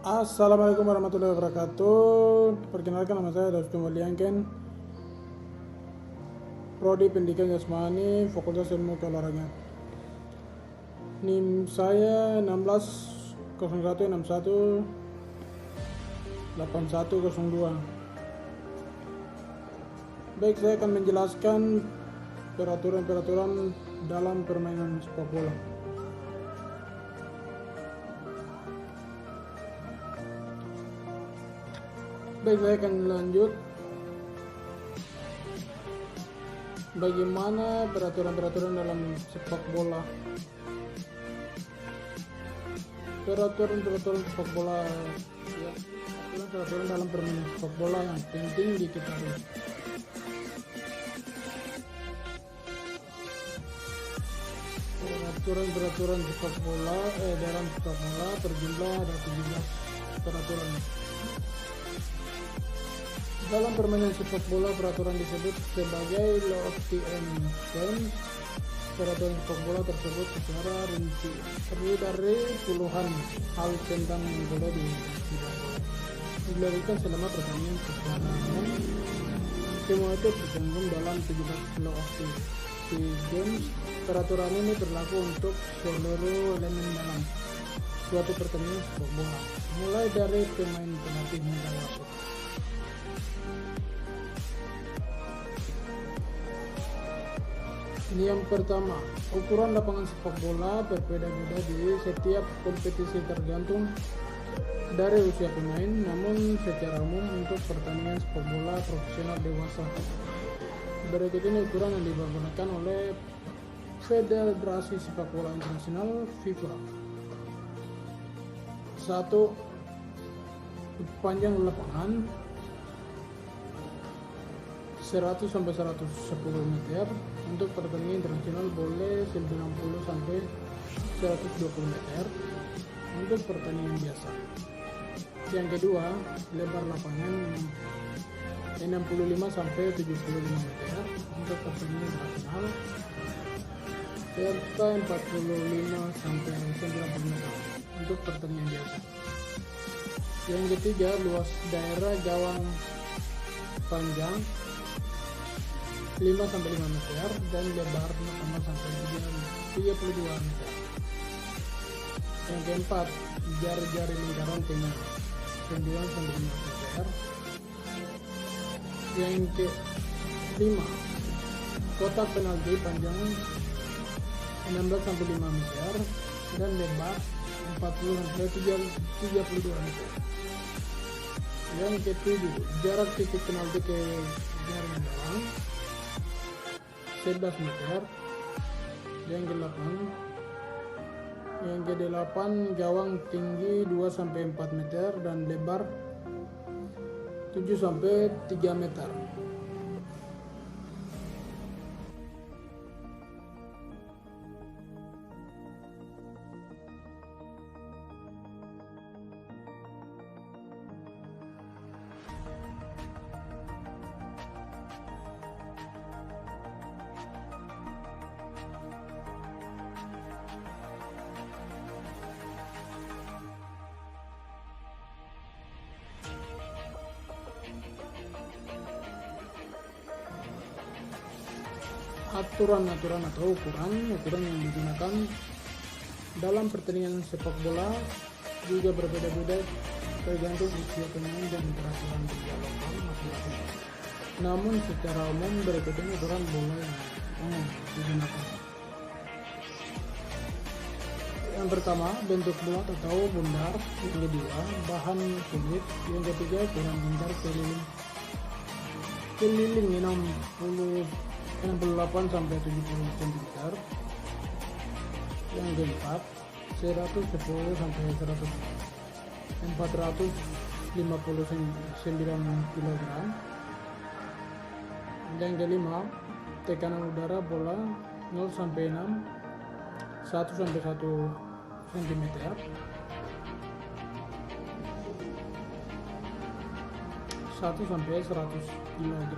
Assalamualaikum warahmatullahi wabarakatuh. Perkenalkan, nama saya David Mulyangken, Prodi Pendidikan Jasmani, Fakultas Ilmu Keolahragaan. NIM saya 1601618102. Baik, saya akan menjelaskan peraturan-peraturan dalam permainan sepak bola. Baik, saya akan lanjut bagaimana peraturan-peraturan dalam sepak bola. Peraturan-peraturan sepak bola, ya, peraturan dalam permainan sepak bola yang penting diketahui. Peraturan sepak bola dalam sepak bola berjumlah ada 17 peraturan. Dalam permainan sepak bola, peraturan disebut sebagai Law of the Game. Peraturan sepak bola tersebut secara rinci terdiri dari puluhan hal tentang bola di sepak bola. Dilakukan selama pertandingan secara umum. Semua itu tercantum dalam 17 Law of the Game. Peraturan ini berlaku untuk seluruh elemen dalam suatu pertandingan sepak bola, mulai dari pemain, pelatih hingga wasit. Yang pertama, ukuran lapangan sepak bola berbeda-beda di setiap kompetisi tergantung dari usia pemain, namun secara umum untuk pertandingan sepak bola profesional dewasa, berikut ini ukuran yang digunakan oleh Federasi Sepak Bola Internasional FIFA. 1. Panjang lapangan 100 sampai 110 meter. Untuk pertandingan internasional boleh 90 sampai 120 meter untuk pertandingan biasa. Yang kedua, lebar lapangan 65 sampai 75 meter untuk pertandingan internasional, serta 45 sampai 90 meter untuk pertandingan biasa. Yang ketiga, luas daerah gawang panjang 5 sampai 5 meter dan lebar 0 sampai 32 meter. Yang keempat, jari-jari lingkaran tengah 9 sampai 5 meter. Yang kelima, kotak penalti panjang 16 sampai 5 meter dan lebar 40 sampai 32 meter. Yang ketujuh, jarak titik penalti ke jaring gawang 11 meter. Yang ke-8, gawang tinggi 2 sampai 4 meter dan lebar 7 sampai 3 meter. Aturan-aturan atau ukuran yang digunakan dalam pertandingan sepak bola juga berbeda-beda tergantung usia pemain dan peraturan dialogkan masing-masing. Namun secara umum berikut ini aturan bola yang umum digunakan. Yang pertama, bentuk bulat atau bundar. Yang kedua, bahan kulit. Yang ketiga, ukuran bundar keliling 68 sampai 70 cm. Yang keempat, 110 sampai 459 kg. Yang kelima, tekanan udara bola 0 sampai 6, 1 sampai 1 cm. Satu sampai 100 kg.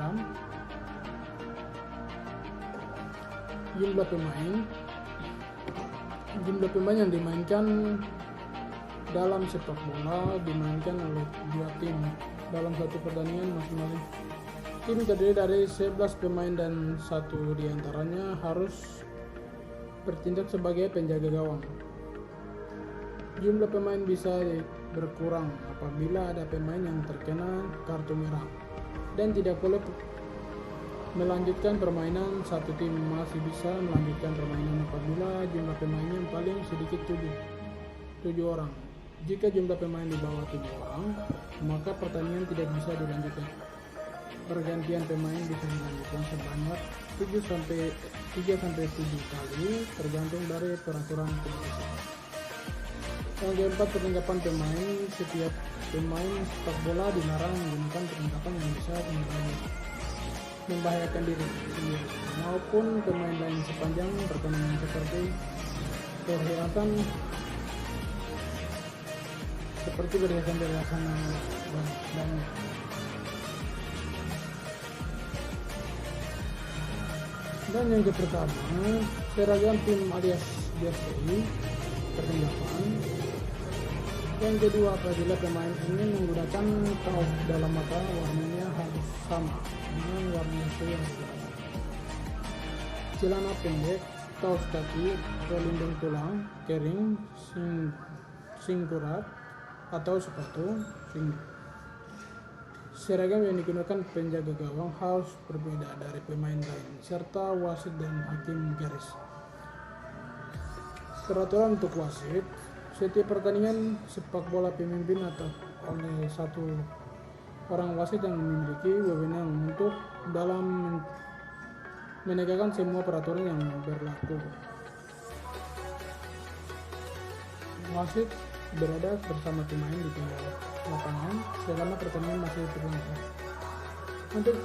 Jumlah pemain yang dimainkan dalam sepak bola dimainkan oleh dua tim dalam satu pertandingan masing-masing. Tim terdiri dari 11 pemain dan satu diantaranya harus bertindak sebagai penjaga gawang. Jumlah pemain bisa berkurang apabila ada pemain yang terkena kartu merah dan tidak boleh melanjutkan permainan. Satu tim masih bisa melanjutkan permainan apabila jumlah pemainnya paling sedikit 7 orang. Jika jumlah pemain di bawah 7 orang, maka pertandingan tidak bisa dilanjutkan. Pergantian pemain bisa dilanjutkan sebanyak 3-7 kali tergantung dari peraturan kompetisi. Yang keempat, perlengkapan pemain. Setiap pemain sepak bola dilarang menggunakan perlengkapan yang bisa membahayakan diri sendiri maupun pemain lain sepanjang pertandingan, seperti perhiasan dan yang pertama, seragam tim alias jersey perlengkapan. Yang kedua, apabila pemain ingin menggunakan kaos dalam mata, warnanya harus sama dengan warna jersey yang digunakan. Celana pendek, kaos kaki, pelindung tulang, kering, singkurat atau sepatu singlet. Seragam yang digunakan penjaga gawang harus berbeda dari pemain lain, serta wasit dan hakim garis. Peraturan untuk wasit: setiap pertandingan sepak bola pemimpin atau oleh satu orang wasit yang memiliki wewenang untuk dalam menegakkan semua peraturan yang berlaku. Wasit berada bersama pemain di tengah lapangan selama pertandingan masih berlangsung untuk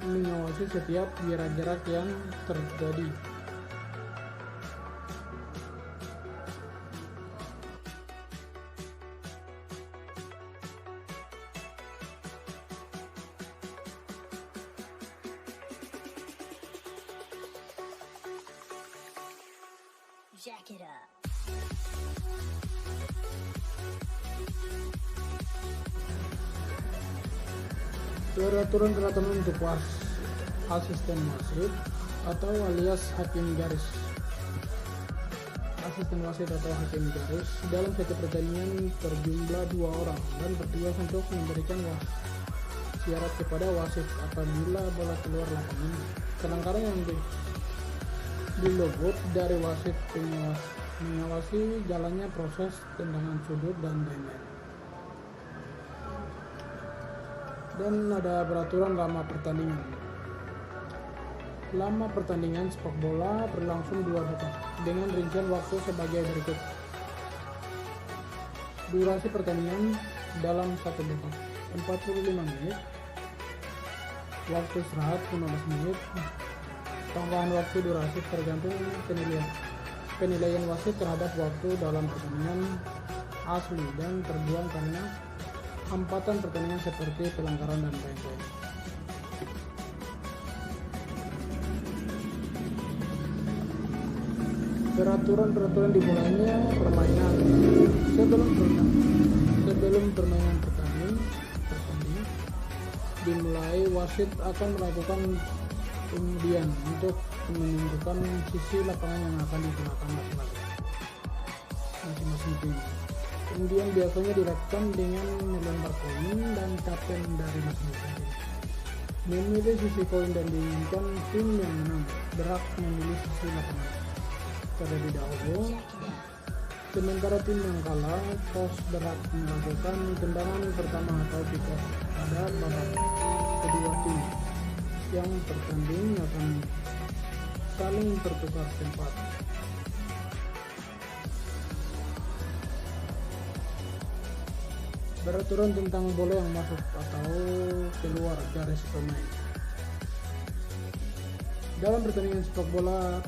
mengawasi setiap jarak-jarak yang terjadi. Jack it up. Peraturan untuk asisten wasit atau alias hakim garis. Asisten wasit atau hakim garis dalam satu pertandingan berjumlah 2 orang dan bertugas untuk memberikan syarat kepada wasit apabila bola keluar lapangan. Kelangkaran yang dilebut dari wasit mengawasi jalannya proses tendangan sudut dan lain-lain. Dan ada peraturan lama pertandingan. Lama pertandingan sepak bola berlangsung 2 babak dengan rincian waktu sebagai berikut. Durasi pertandingan dalam satu babak 45 menit, waktu istirahat 15 menit, tambahan waktu durasi tergantung penilaian wasit terhadap waktu dalam pertandingan asli dan terbuang karena hambatan pertandingan seperti pelanggaran dan lain-lain. Peraturan dimulainya permainan. Sebelum permainan pertanding dimulai, wasit akan melakukan pengundian untuk menentukan sisi lapangan yang akan digunakan masing-masing tim. Kemudian biasanya dilakukan dengan melempar koin dan kapten dari masing-masing tim memilih sisi koin dan diinginkan tim yang menang berhak memilih sisi lapangan terlebih dahulu. Sementara tim yang kalah toss berhak melakukan tendangan pertama atau pick off pada babak kedua. Tim yang bertanding akan saling bertukar tempat. Peraturan tentang bola yang masuk atau keluar garis pemain. Dalam pertandingan sepak bola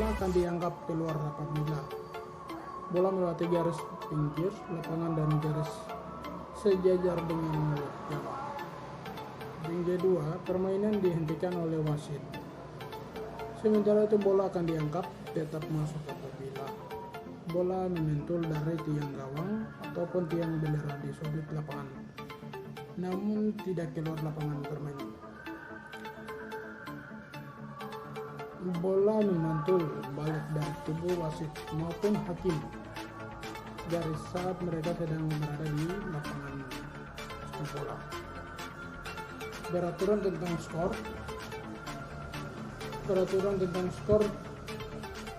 akan dianggap keluar apabila bola melewati garis pinggir lapangan dan garis sejajar dengan mulut gawang. Yang kedua, permainan dihentikan oleh wasit. Sementara itu bola akan dianggap tetap masuk apabila bola memantul dari tiang gawang ataupun tiang bendera di sudut lapangan, namun tidak keluar lapangan permainan. Bola memantul balik dari tubuh wasit maupun hakim dari saat mereka sedang berada di lapangan sepak bola. Peraturan tentang skor,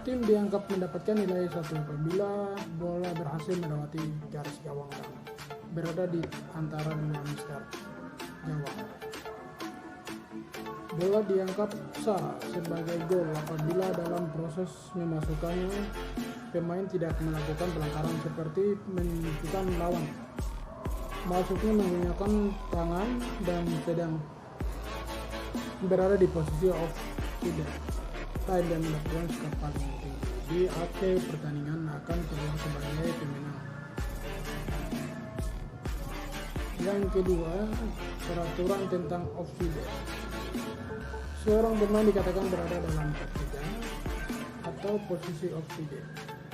tim dianggap mendapatkan nilai 1 apabila bola berhasil melewati garis gawang dan berada di antara dua mister gawang. Bola dianggap sah sebagai gol apabila dalam proses memasukkannya pemain tidak melakukan pelanggaran seperti menunjukkan lawan, masuknya menggunakan tangan, dan sedang berada di posisi offside dan melakukan skor paling tinggi di akhir pertandingan akan keluar sebagai pemenang. Yang kedua, peraturan tentang offside. Seorang pemain dikatakan berada dalam posisi atau posisi offside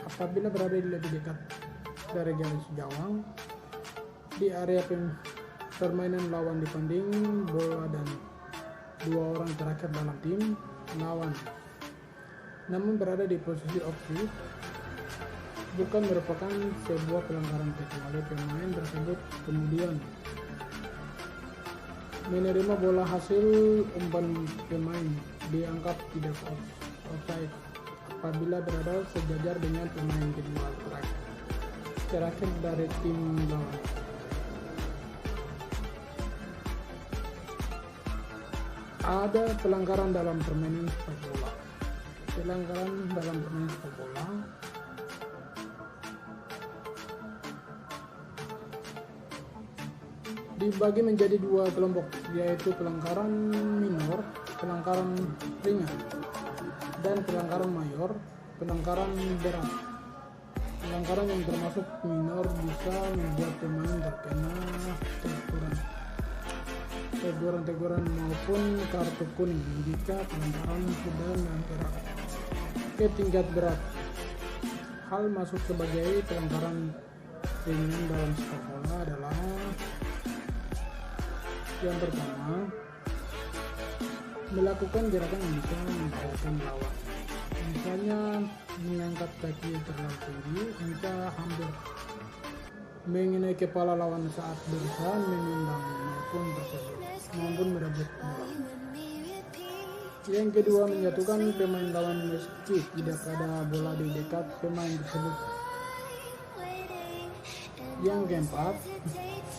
apabila berada di lebih dekat dari garis gawang di area permainan lawan dibanding bola dan dua orang terakhir dalam tim lawan, namun berada di posisi offside bukan merupakan sebuah pelanggaran kecuali pemain tersebut kemudian menerima bola hasil umpan pemain dianggap tidak offside apabila berada sejajar dengan pemain kedua terakhir dari tim lawan. Ada pelanggaran dalam permainan sepak bola. Pelanggaran dalam permainan sepak bola dibagi menjadi dua kelompok, yaitu pelanggaran minor, pelanggaran ringan, dan pelanggaran mayor, pelanggaran berat. Pelanggaran yang termasuk minor bisa membuat pemain terkena teguran maupun kartu kuning jika pelanggaran sudah naik ke tingkat berat. Hal masuk sebagai pelanggaran ringan dalam sepak bola adalah yang pertama, melakukan gerakan yang bisa membahayakan lawan, misalnya mengangkat kaki terlalu tinggi hingga hampir mengenai kepala lawan saat berusaha menendang maupun merebut bola. Yang kedua, menjatuhkan pemain lawan meski tidak ada bola di dekat pemain tersebut. Yang keempat,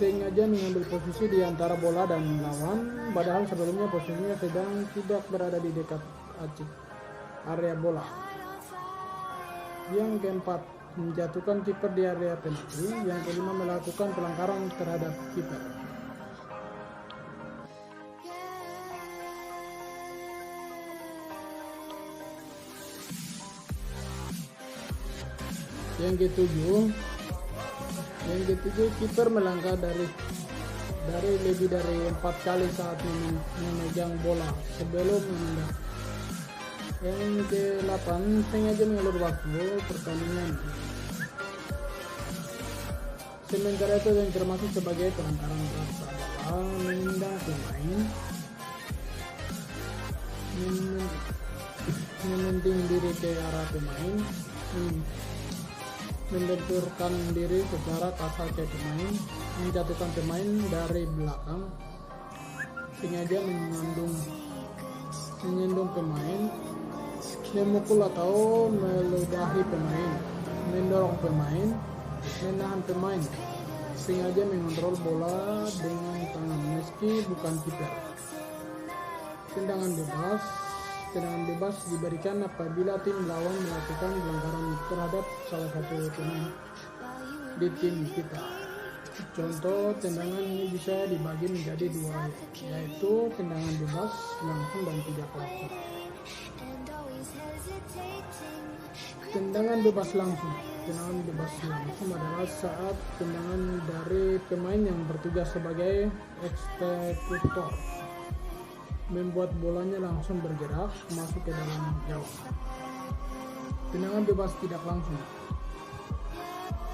sengaja mengambil posisi di antara bola dan lawan padahal sebelumnya posisinya sedang tidak berada di dekat area bola. Yang keempat, menjatuhkan kiper di area penalti. Yang kelima, melakukan pelanggaran terhadap kiper. Yang ketujuh, kiper melangkah dari lebih dari 4 kali saat memegang bola sebelum menendang. Yang ke-8, sengaja mengulur waktu pertandingan. Sementara itu yang termasuk sebagai pelanggaran berat adalah menendang pemain, mementing diri ke arah pemain, membenturkan diri secara kasar ke pemain, menjatuhkan pemain dari belakang, sengaja menyandung pemain, memukul atau meludahi pemain, mendorong pemain, menahan pemain, sengaja mengontrol bola dengan tangan meski bukan kiper. Tendangan bebas diberikan apabila tim lawan melakukan pelanggaran terhadap salah satu pemain di tim kita. Contoh tendangan ini bisa dibagi menjadi dua, yaitu tendangan bebas langsung dan tidak langsung. Tendangan bebas langsung adalah saat tendangan dari pemain yang bertugas sebagai eksekutor membuat bolanya langsung bergerak masuk ke dalam gawang. Tendangan bebas tidak langsung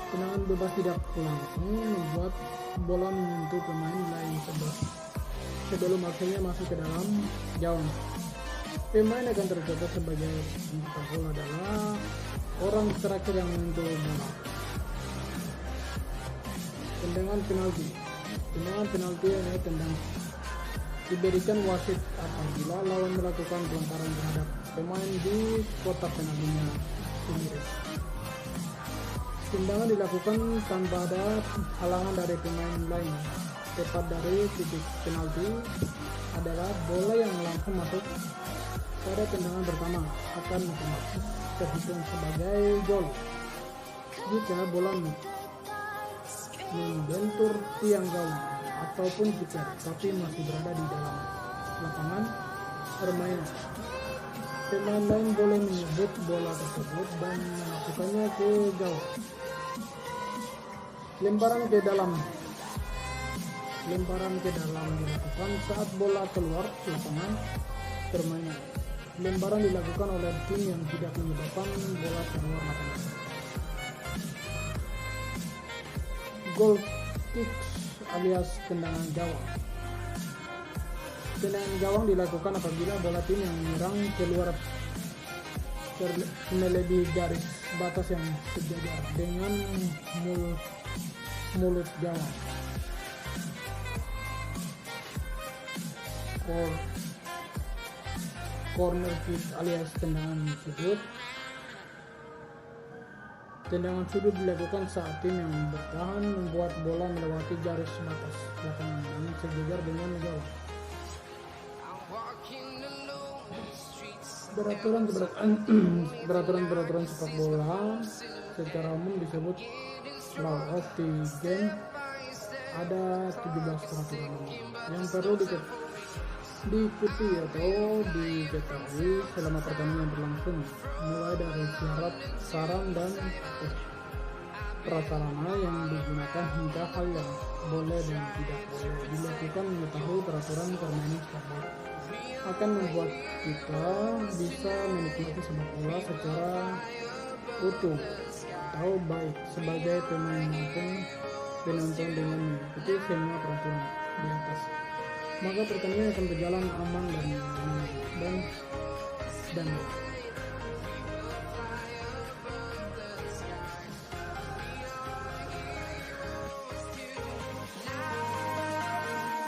Tendangan bebas tidak langsung membuat bola menyentuh pemain lain sebelum akhirnya masuk ke dalam gawang. Pemain akan tercatat sebagai pencetak bola adalah orang terakhir yang menyentuh bola. Tendangan penalti. Tendangan penalti adalah tendangan diberikan wasit apabila lawan melakukan pelanggaran terhadap pemain di kotak penaltinya sendiri. Tendangan dilakukan tanpa ada halangan dari pemain lain. Tepat dari titik penalti adalah bola yang langsung masuk pada tendangan pertama akan otomatis terhitung sebagai gol. Jika bola membentur tiang gawang ataupun kiper tapi masih berada di dalam lapangan permainan, pemain lain boleh menyebut bola tersebut dan memasukkannya ke gawang. Lemparan ke dalam dilakukan saat bola keluar lapangan permainan. Lemparan dilakukan oleh tim yang tidak menyebabkan bola keluar lapangan. Goal kick alias tendangan gawang. Tendangan gawang dilakukan apabila bola tim yang menyerang keluar melebihi garis batas yang sejajar dengan mulut gawang. Corner kick alias tendangan sudut. Tendangan sudut dilakukan saat tim yang bertahan membuat bola melewati garis batas lapangan dan sejajar dengan gawang. Peraturan sepak bola secara umum disebut law of the game. Ada 17 peraturan yang perlu diikuti atau diketahui selama pertandingan berlangsung, mulai dari syarat, saran dan prasarana yang digunakan hingga hal yang boleh dan tidak boleh dilakukan. Mengetahui peraturan permainan sepak bola akan membuat kita bisa menikmati sepak bola secara utuh atau baik sebagai pemain maupun penonton dengan mengikuti semua peraturan di atas. Maka pertandingan akan berjalan aman dan